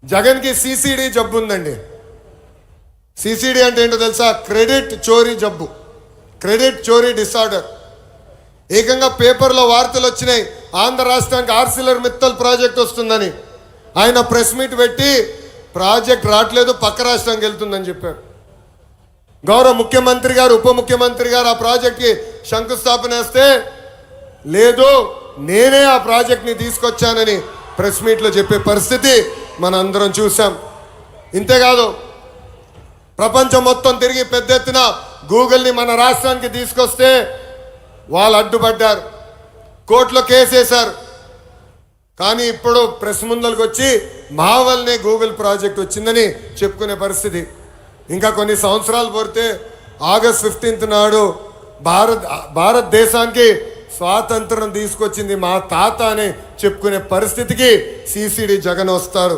జగన్కి సిసిడి జబ్బు ఉందండి. సిసిడి అంటే ఏంటో తెలుసా? క్రెడిట్ చోరీ జబ్బు, క్రెడిట్ చోరీ డిసార్డర్. ఏకంగా పేపర్లో వార్తలు వచ్చినాయి, ఆంధ్ర రాష్ట్రానికి ఆర్సిలర్ మిత్తల్ ప్రాజెక్ట్ వస్తుందని. ఆయన ప్రెస్ మీట్ పెట్టి ప్రాజెక్ట్ రావట్లేదు, పక్క రాష్ట్రానికి వెళ్తుందని చెప్పారు. గౌరవ ముఖ్యమంత్రి గారు, ఉప ముఖ్యమంత్రి గారు ఆ ప్రాజెక్ట్కి శంకుస్థాపన వేస్తే లేదు, నేనే ఆ ప్రాజెక్ట్ని తీసుకొచ్చానని ప్రెస్ మీట్లో చెప్పే పరిస్థితి మనందరం చూసాం. ఇంతేకాదు, ప్రపంచం మొత్తం తిరిగి పెద్ద ఎత్తున గూగుల్ని మన రాష్ట్రానికి తీసుకొస్తే వాళ్ళు అడ్డుపడ్డారు, కోర్టులో కేసేశారు. కానీ ఇప్పుడు ప్రెస్ ముందరికి వచ్చి మా వల్లనే గూగుల్ ప్రాజెక్ట్ వచ్చిందని చెప్పుకునే పరిస్థితి. ఇంకా కొన్ని సంవత్సరాలు పోతే ఆగస్ట్ 15 నాడు భారతదేశానికి స్వాతంత్రం తీసుకొచ్చింది మా తాత అని చెప్పుకునే పరిస్థితికి సిసిడి జగన్ వస్తారు.